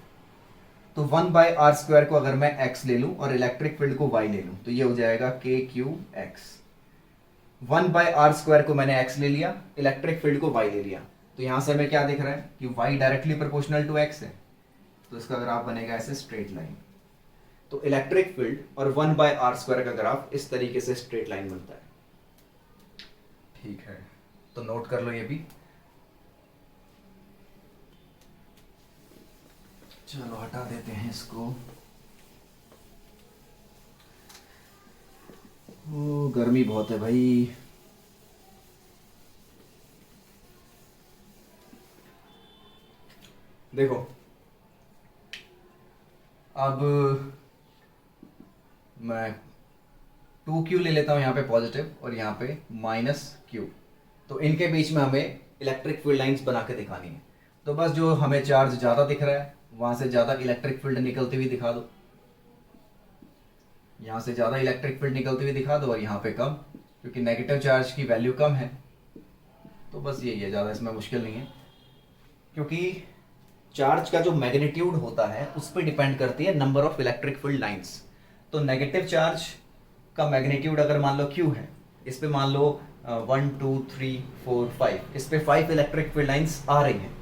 तो 1/r² को अगर मैं x ले लूं और इलेक्ट्रिक फील्ड को y ले लूं तो ये हो जाएगा KQX। 1/r² को मैंने x ले लिया, इलेक्ट्रिक फील्ड को y ले लिया, तो यहां से हमें क्या दिख रहा है कि y directly proportional to x है, तो इसका ग्राफ बनेगा ऐसे स्ट्रेट लाइन। तो इलेक्ट्रिक फील्ड और 1/r² का ग्राफ इस तरीके से स्ट्रेट लाइन बनता है। ठीक है, तो नोट कर लो ये भी। चलो हटा देते हैं इसको। ओ गर्मी बहुत है भाई। देखो अब मैं 2Q ले लेता हूं यहाँ पे पॉजिटिव और यहाँ पे -Q, तो इनके बीच में हमें इलेक्ट्रिक फील्ड लाइंस बना के दिखानी है। तो बस जो हमें चार्ज ज़्यादा दिख रहा है वहाँ से ज़्यादा इलेक्ट्रिक फील्ड निकलती हुई दिखा दो, यहाँ से ज़्यादा इलेक्ट्रिक फील्ड निकलती हुई दिखा दो और यहाँ पे कम, क्योंकि नेगेटिव चार्ज की वैल्यू कम है। तो बस यही है, ज़्यादा इसमें मुश्किल नहीं है, क्योंकि चार्ज का जो मैग्नीट्यूड होता है उस पर डिपेंड करती है number of electric field lines. तो नेगेटिव चार्ज का मैग्नीट्यूड अगर मान लो Q है, इस पे मान लो 1 2 3 4 5, इस पे 5 इलेक्ट्रिक फील्ड लाइंस आ रही हैं,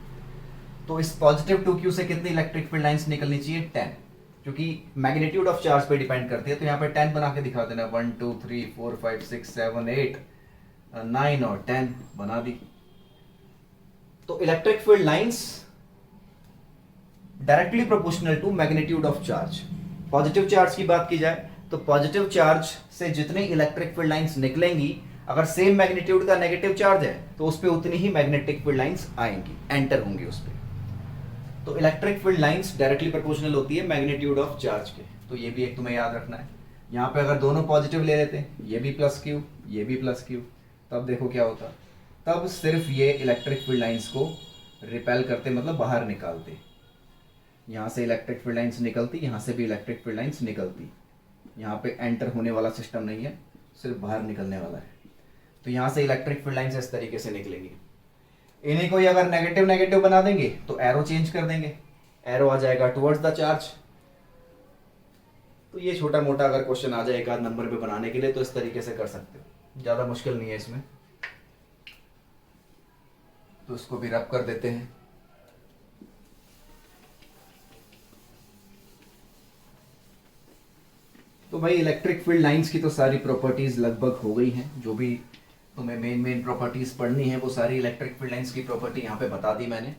तो इस पॉजिटिव 2Q से कितनी इलेक्ट्रिक फील्ड लाइंस निकलनी चाहिए? 10, क्योंकि मैग्नीट्यूड ऑफ चार्ज पे डिपेंड करती है। तो यहाँ पे 10 बना के दिखा देना, 1 2 3 4 5 6 7 8 9 और 10 बना दी। तो electric field lines directly proportional to magnitude of charge. Positive charge की बात की जाए तो पॉजिटिव चार्ज से जितनी इलेक्ट्रिक फील्ड लाइंस निकलेंगी, अगर सेम मैग्नीट्यूड का नेगेटिव चार्ज है तो उस पर उतनी ही मैग्नेटिक फील्ड लाइंस आएंगी, एंटर होंगी उस पर। तो electric field lines directly proportional होती है मैग्नीट्यूड ऑफ चार्ज के। तो ये भी एक तुम्हें याद रखना है। यहाँ पे अगर दोनों पॉजिटिव ले लेते हैं, ये भी +Q ये भी +Q, तब देखो क्या होता, तब सिर्फ ये इलेक्ट्रिक फील्ड लाइंस को रिपेल करते, मतलब बाहर निकालते। यहाँ से इलेक्ट्रिक फील्ड लाइंस निकलती, यहाँ से भी इलेक्ट्रिक फील्ड लाइंस निकलती। यहाँ पे एंटर होने वाला सिस्टम नहीं है, सिर्फ बाहर निकलने वाला है। तो यहाँ से इलेक्ट्रिक फील्ड लाइंस इस तरीके से निकलेंगी। इन्हीं को ही अगर नेगेटिव नेगेटिव बना देंगे तो एरो चेंज कर देंगे, एरो आ जाएगा टुवर्ड्स द चार्ज। तो ये छोटा मोटा अगर क्वेश्चन आ जाए एक आध नंबर पे बनाने के लिए तो इस तरीके से कर सकते हो, ज़्यादा मुश्किल नहीं है इसमें। तो इसको भी रब कर देते हैं। तो भाई इलेक्ट्रिक फील्ड लाइंस की तो सारी प्रॉपर्टीज लगभग हो गई हैं। जो भी तुम्हें मेन प्रॉपर्टीज पढ़नी है वो सारी इलेक्ट्रिक फील्ड लाइंस की प्रॉपर्टी यहाँ पे बता दी मैंने।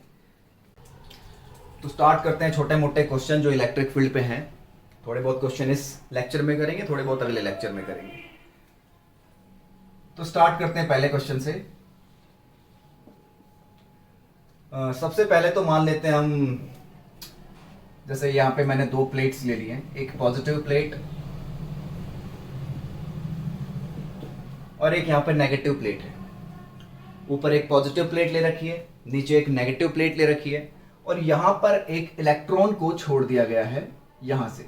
तो स्टार्ट करते हैं छोटे मोटे क्वेश्चन जो इलेक्ट्रिक फील्ड पे हैं। थोड़े बहुत क्वेश्चन इस लेक्चर में करेंगे, थोड़े बहुत अगले लेक्चर में करेंगे। तो स्टार्ट करते हैं पहले क्वेश्चन से। सबसे पहले तो मान लेते हैं हम, जैसे यहाँ पे मैंने दो प्लेट्स ले ली हैं, एक पॉजिटिव प्लेट और एक यहाँ पे नेगेटिव प्लेट है। ऊपर एक पॉजिटिव प्लेट ले रखी है, नीचे एक नेगेटिव प्लेट ले रखी है, और यहाँ पर एक इलेक्ट्रॉन को छोड़ दिया गया है। यहाँ से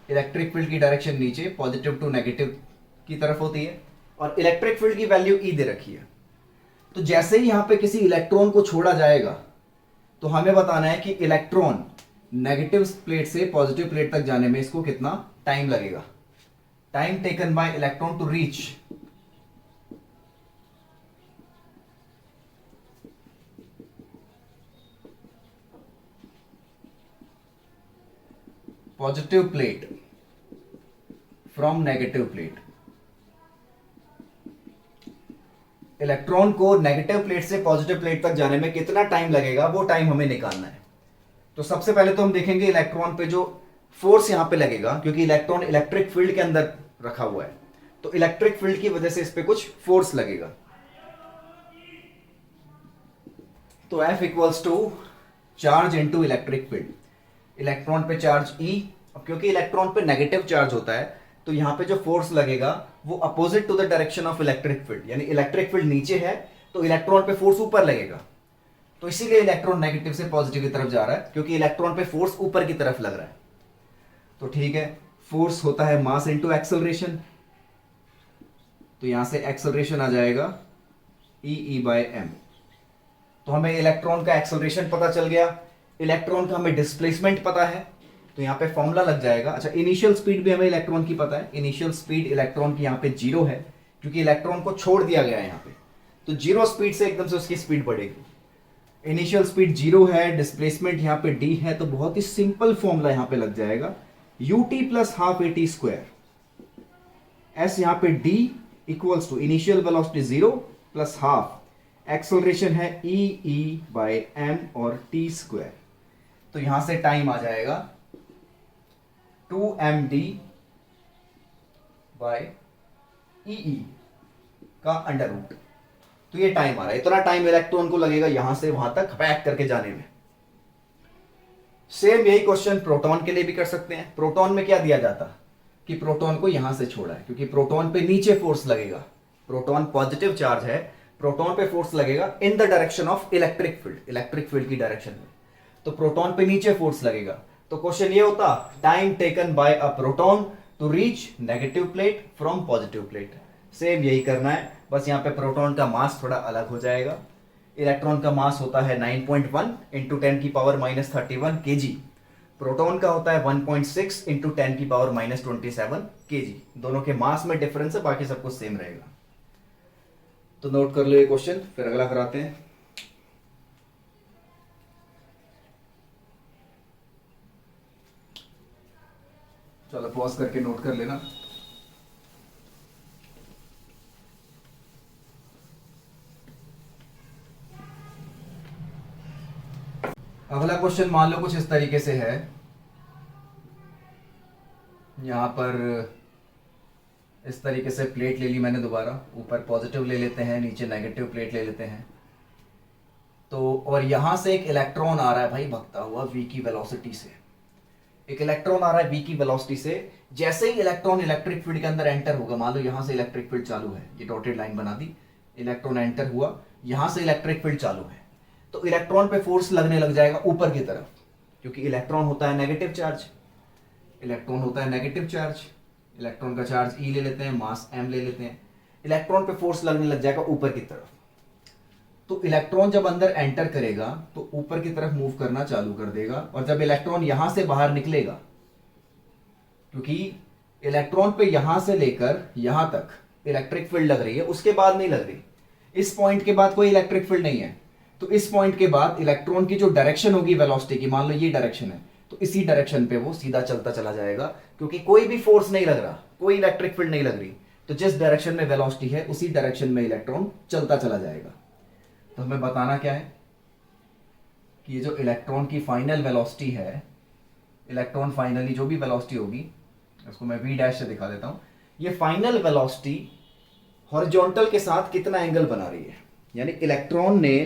इलेक्ट्रिक फील्ड की डायरेक्शन नीचे पॉजिटिव टू नेगेटिव की तरफ होती है और इलेक्ट्रिक फील्ड की वैल्यू E दे रखी है। तो जैसे ही यहाँ पे किसी इलेक्ट्रॉन को छोड़ा जाएगा तो हमें बताना है कि इलेक्ट्रॉन नेगेटिव प्लेट से पॉजिटिव प्लेट तक जाने में इसको कितना टाइम लगेगा। Time taken by electron to reach positive plate from negative plate. Electron को नेगेटिव प्लेट से पॉजिटिव प्लेट तक जाने में कितना टाइम लगेगा, वो टाइम हमें निकालना है। तो सबसे पहले तो हम देखेंगे इलेक्ट्रॉन पे जो फोर्स यहां पे लगेगा, क्योंकि इलेक्ट्रॉन इलेक्ट्रिक फील्ड के अंदर रखा हुआ है, तो इलेक्ट्रिक फील्ड की वजह से इस पे कुछ फोर्स लगेगा। तो F equals to charge into electric field. Electron पे चार्ज E, अब क्योंकि इलेक्ट्रॉन पे नेगेटिव चार्ज होता है तो यहां पे जो फोर्स लगेगा वो opposite to the direction of electric field, यानी इलेक्ट्रिक फील्ड नीचे है तो इलेक्ट्रॉन पे फोर्स ऊपर लगेगा। तो इसीलिए इलेक्ट्रॉन नेगेटिव से पॉजिटिव की तरफ जा रहा है, क्योंकि इलेक्ट्रॉन पे फोर्स ऊपर की तरफ लग रहा है। तो ठीक है, फोर्स होता है मास इनटू एक्सेलरेशन। तो यहां से एक्सेलरेशन आ जाएगा E/m। तो हमें इलेक्ट्रॉन का एक्सेलरेशन पता चल गया, इलेक्ट्रॉन का हमें डिस्प्लेसमेंट पता है, तो यहां पे फॉर्मूला लग जाएगा। अच्छा, इनिशियल स्पीड भी हमें इलेक्ट्रॉन की पता है, इनिशियल स्पीड इलेक्ट्रॉन की यहां पे 0 है क्योंकि इलेक्ट्रॉन को छोड़ दिया गया है यहां पे, तो 0 स्पीड से एकदम से उसकी स्पीड बढ़ेगी। इनिशियल स्पीड 0 है, डिस्प्लेसमेंट यहां पे d है, तो बहुत ही सिंपल फॉर्मूला यहां पे लग जाएगा, ut plus half at square. s यहां पे d equals to initial velocity 0 plus half, acceleration है E/m और t स्क्वायर। तो यहां से टाइम आ जाएगा 2md बाय ई का अंडर रूट। तो ये टाइम आ रहा है, इतना टाइम इलेक्ट्रॉन को लगेगा यहां से वहां तक पैक करके जाने में। सेम यही क्वेश्चन प्रोटॉन के लिए भी कर सकते हैं। प्रोटॉन में क्या दिया जाता कि प्रोटॉन को यहां से छोड़ा है, क्योंकि प्रोटॉन पे नीचे फोर्स लगेगा, प्रोटॉन पॉजिटिव चार्ज है, प्रोटॉन पे फोर्स लगेगा in the direction of electric field, electric field की डायरेक्शन में, तो प्रोटॉन पे नीचे फोर्स लगेगा। तो क्वेश्चन ये होता, time taken by a proton to reach negative plate from positive plate. Same यही करना है, बस यहां पे प्रोटॉन का मास थोड़ा अलग हो जाएगा। इलेक्ट्रॉन का मास होता है 9.1 इंटू 10⁻³ kg, प्रोटॉन का होता है 1.6 इंटू 10⁻27 kg। दोनों के मास में डिफरेंस है, बाकी सब कुछ सेम रहेगा। तो नोट कर लो ये क्वेश्चन, फिर अगला कराते हैं। चलो पॉज करके नोट कर लेना। अगला क्वेश्चन मान लो कुछ इस तरीके से है, यहां पर इस तरीके से प्लेट ले ली मैंने, दोबारा ऊपर पॉजिटिव ले लेते हैं, नीचे नेगेटिव प्लेट ले लेते हैं। तो और यहां से एक इलेक्ट्रॉन आ रहा है भाई भगता हुआ v की वेलोसिटी से, एक इलेक्ट्रॉन आ रहा है v की वेलोसिटी से। जैसे ही इलेक्ट्रॉन इलेक्ट्रिक फील्ड के अंदर एंटर होगा, मान लो यहां से इलेक्ट्रिक फील्ड चालू है, ये डॉटेड लाइन बना दी, इलेक्ट्रॉन एंटर हुआ, यहां से इलेक्ट्रिक फील्ड चालू है, तो इलेक्ट्रॉन पे फोर्स लगने लग जाएगा ऊपर की तरफ, क्योंकि इलेक्ट्रॉन होता है नेगेटिव चार्ज, इलेक्ट्रॉन होता है नेगेटिव चार्ज, इलेक्ट्रॉन का चार्ज E ले लेते हैं, मास m ले लेते हैं, इलेक्ट्रॉन पे फोर्स लगने लग जाएगा ऊपर की तरफ। तो इलेक्ट्रॉन जब अंदर एंटर करेगा तो ऊपर की तरफ मूव करना चालू कर देगा, और जब इलेक्ट्रॉन यहां से बाहर निकलेगा, क्योंकि इलेक्ट्रॉन पे यहां से लेकर यहां तक इलेक्ट्रिक फील्ड लग रही है, उसके बाद नहीं लग रही, इस पॉइंट के बाद कोई इलेक्ट्रिक फील्ड नहीं है, तो इस पॉइंट के बाद इलेक्ट्रॉन की जो डायरेक्शन होगी वेलोसिटी की, मान लो ये डायरेक्शन है, तो इसी डायरेक्शन पे वो सीधा चलता चला जाएगा, क्योंकि कोई भी फोर्स नहीं लग रहा, कोई इलेक्ट्रिक फील्ड नहीं लग रही, तो जिस डायरेक्शन में वेलोसिटी है उसी डायरेक्शन में इलेक्ट्रॉन चलता चला जाएगा। तो हमें बताना क्या है कि ये जो इलेक्ट्रॉन की फाइनल वेलोसिटी है, इलेक्ट्रॉन फाइनली जो भी वेलोसिटी होगी, उसको मैं v' से दिखा देता हूं, ये फाइनल वेलोसिटी हॉरिजॉन्टल के साथ कितना एंगल बना रही है, यानी इलेक्ट्रॉन ने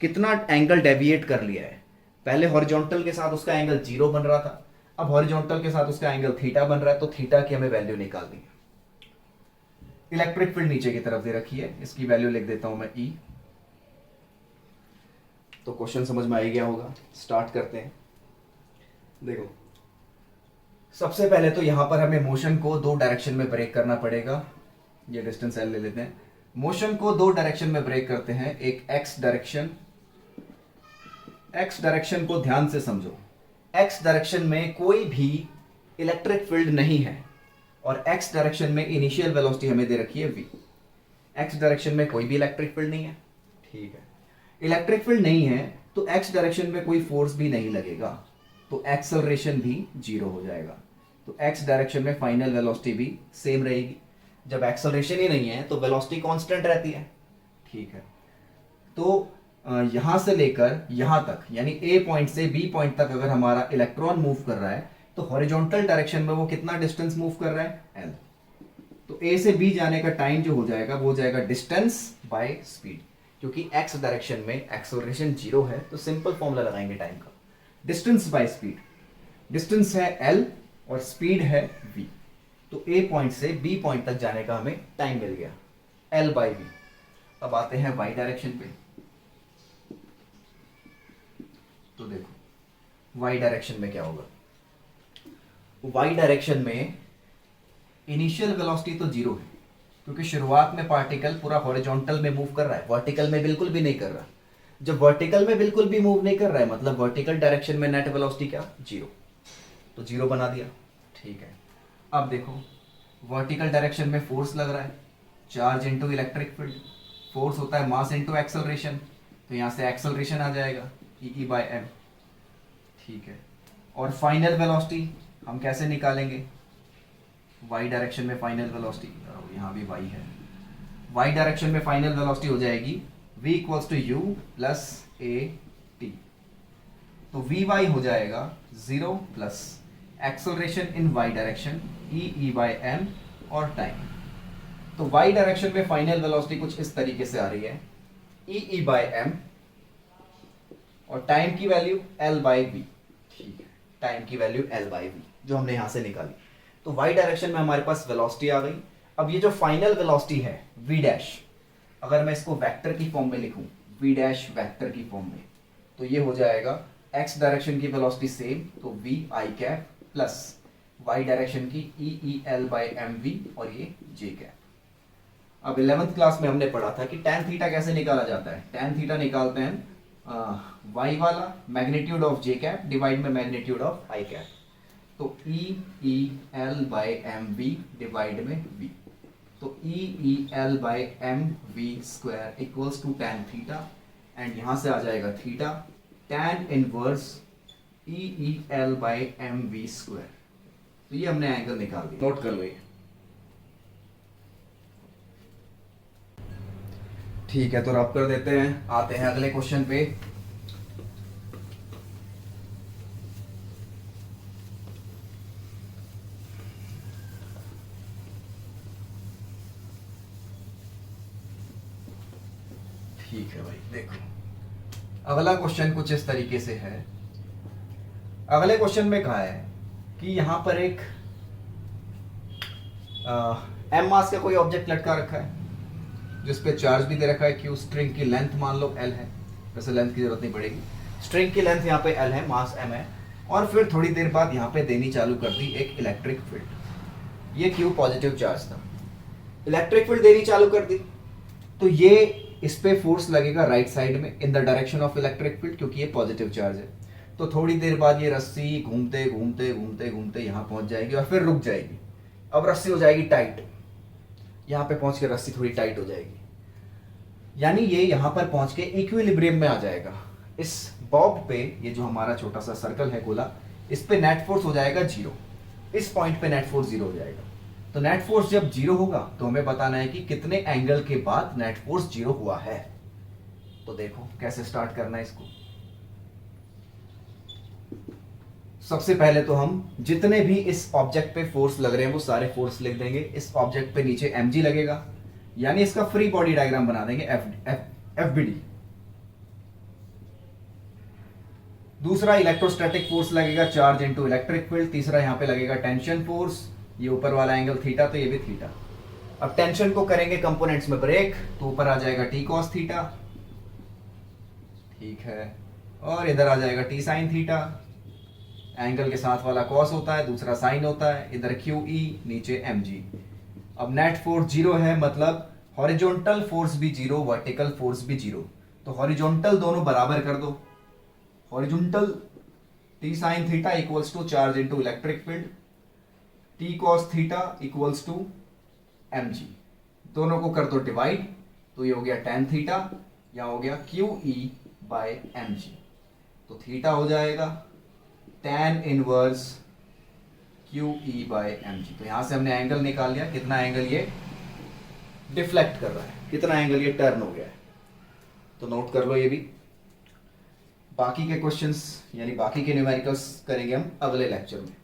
कितना एंगल डेविएट कर लिया है। पहले हॉरिजॉन्टल के साथ उसका एंगल 0 बन रहा था, अब हॉरिजॉन्टल के साथ उसका एंगल थीटा बन रहा है, तो थीटा की हमें वैल्यू निकालनी है। इलेक्ट्रिक फील्ड नीचे की तरफ दे रखी है, इसकी वैल्यू लिख देता हूं मैं E। तो क्वेश्चन समझ में आ ही गया होगा, स्टार्ट करते हैं। देखो, सबसे पहले तो यहां पर हमें मोशन को दो डायरेक्शन में ब्रेक करना पड़ेगा, ये डिस्टेंस L ले लेते हैं। मोशन को दो डायरेक्शन में ब्रेक करते हैं, एक x डायरेक्शन, x डायरेक्शन को ध्यान से समझो, x डायरेक्शन में कोई भी इलेक्ट्रिक फील्ड नहीं है, और x डायरेक्शन में इनिशियल वेलोसिटी हमें दे रखी है v। x डायरेक्शन में कोई भी इलेक्ट्रिक फील्ड नहीं है, ठीक है, इलेक्ट्रिक फील्ड नहीं है तो x डायरेक्शन में कोई फोर्स भी नहीं लगेगा, तो एक्सेलरेशन भी 0 हो जाएगा, तो x डायरेक्शन में फाइनल वेलोसिटी भी सेम रहेगी। जब एक्सेलरेशन ही नहीं है तो वेलोसिटी कांस्टेंट रहती है, ठीक है। तो यहां से लेकर यहां तक, यानी ए पॉइंट से बी पॉइंट तक अगर हमारा इलेक्ट्रॉन मूव कर रहा है, तो हॉरिजॉन्टल डायरेक्शन में वो कितना डिस्टेंस मूव कर रहा है, l। तो ए से बी जाने का टाइम जो हो जाएगा वो हो जाएगा डिस्टेंस बाय स्पीड, क्योंकि x डायरेक्शन में एक्सेलरेशन 0 है, तो सिंपल फॉर्मूला लगाएंगे टाइम का, डिस्टेंस बाय स्पीड। डिस्टेंस है l और स्पीड है v, तो a पॉइंट से b पॉइंट तक जाने का हमें टाइम मिल गया, l बाई v। अब आते हैं y डायरेक्शन पे। तो देखो y डायरेक्शन में क्या होगा, y डायरेक्शन में इनिशियल वेलोसिटी तो 0 है, क्योंकि शुरुआत में पार्टिकल पूरा हॉरिजॉन्टल में मूव कर रहा है, वर्टिकल में बिल्कुल भी नहीं कर रहा। जब वर्टिकल में बिल्कुल भी मूव नहीं कर रहा है मतलब वर्टिकल डायरेक्शन में नेट वेलोसिटी क्या, जीरो। तो जीरो बना दिया, ठीक है। अब देखो वर्टिकल डायरेक्शन में फोर्स लग रहा है, charge into electric field, force होता है मास इनटू एक्सेलरेशन, तो यहाँ से एक्सेलरेशन आ जाएगा ई बाय एम, ठीक है। और फाइनल वेलोसिटी हम कैसे निकालेंगे, वाई डायरेक्शन में फाइनल वेलोसिटी, यहाँ भी वाई है, वाई डायरेक्शन में फाइनल वेलोसिटी हो जाएगी v equals to U plus A T. तो वी वाई हो जाएगा 0 plus acceleration in y direction E by M और टाइम। तो y डायरेक्शन में फाइनल वेलोसिटी कुछ इस तरीके से आ रही है ई बाय एम और टाइम की वैल्यू l बाई वी, ठीक है, टाइम की वैल्यू l बाई वी जो हमने यहां से निकाली। तो y डायरेक्शन में हमारे पास वेलोसिटी आ गई। अब ये जो फाइनल वेलोसिटी है v डैश, अगर मैं इसको वेक्टर की फॉर्म में लिखूं v डैश वेक्टर की फॉर्म में, तो ये हो जाएगा x डायरेक्शन की वेलोसिटी सेम, तो v i cap plus y direction की E L by M V और ये j कैप। अब 11th क्लास में हमने पढ़ा था कि tan थीटा कैसे निकाला जाता है। tan थीटा निकालते हैं y वाला magnitude of j cap divide में मैग्नीट्यूड ऑफ i कैप, तो E L by M V divide में v, तो E L by M V square equals to tan theta, and यहां से आ जाएगा theta tan inverse E L by M V square. तो ये हमने एंगल निकाल दिया, नोट कर लो ये, ठीक है। तो रब कर देते हैं, आते हैं अगले क्वेश्चन पे। ठीक है भाई, देखो अगला क्वेश्चन कुछ इस तरीके से है। अगले क्वेश्चन में कहा है कि यहां पर एक एम मास का कोई ऑब्जेक्ट लटका रखा है जिस पे चार्ज भी दे रखा है क्यू, स्ट्रिंग की लेंथ मान लो एल है, वैसे लेंथ की जरूरत नहीं पड़ेगी, स्ट्रिंग की लेंथ यहाँ पे एल है, मास एम है, और फिर थोड़ी देर बाद यहाँ पे देनी चालू कर दी एक इलेक्ट्रिक फील्ड। ये क्यू पॉजिटिव चार्ज था, इलेक्ट्रिक फील्ड देनी चालू कर दी, तो ये इस पे फोर्स लगेगा राइट साइड में इन the direction of electric field, क्योंकि ये पॉजिटिव चार्ज है। तो थोड़ी देर बाद ये रस्सी घूमते घूमते घूमते घूमते यहाँ पहुंच जाएगी और फिर रुक जाएगी। अब रस्सी हो जाएगी टाइट, यहाँ पे पहुंच के रस्सी थोड़ी टाइट हो जाएगी, यानी ये यहाँ पर पहुंच के इक्विलिब्रियम में आ जाएगा। इस बॉब पे ये जो हमारा छोटा सा सर्कल है गोला, इस पे नेट फोर्स हो जाएगा जीरो, इस पॉइंट पे नेट फोर्स जीरो हो जाएगा। तो नेट फोर्स जब जीरो होगा तो हमें बताना है कि कितने एंगल के बाद नेट फोर्स जीरो हुआ है। तो देखो कैसे स्टार्ट करना है इसको। सबसे पहले तो हम जितने भी इस ऑब्जेक्ट पे फोर्स लग रहे हैं वो सारे फोर्स लिख देंगे। इस ऑब्जेक्ट पे नीचे mg लगेगा, यानी इसका फ्री बॉडी डायग्राम बना देंगे FBD। दूसरा इलेक्ट्रोस्टैटिक फोर्स लगेगा, चार्ज इनटू इलेक्ट्रिक फील्ड। तीसरा यहां पे लगेगा टेंशन फोर्स, ये ऊपर वाला एंगल थीटा, तो ये भी थीटा। अब टेंशन को करेंगे कंपोनेंट्स में ब्रेक, तो ऊपर आ जाएगा टी कॉस थीटा, ठीक है, और इधर आ जाएगा टी साइन थीटा। एंगल के साथ वाला कॉस होता है, दूसरा साइन होता है, इधर क्यू ई, नीचे एम जी। अब नेट फोर्स जीरो है, मतलब हॉरिजॉन्टल फोर्स भी जीरो, वर्टिकल फोर्स भी जीरो। तो हॉरिजॉन्टल दोनों बराबर कर दो, horizontal T sine theta equals to charge into electric field, T cos theta equals to M G. दोनों को कर दो डिवाइड, तो ये हो गया टेन थीटा, यहाँ हो गया Q E by M G. तो थीटा हो जाएगा tan inverse Q E by M G. तो यहां से हमने एंगल निकाल लिया, कितना एंगल ये डिफ्लेक्ट कर रहा है, कितना एंगल ये टर्न हो गया है। तो नोट कर लो ये भी। बाकी के क्वेश्चंस यानी बाकी के न्यूमेरिकल्स करेंगे हम अगले लेक्चर में।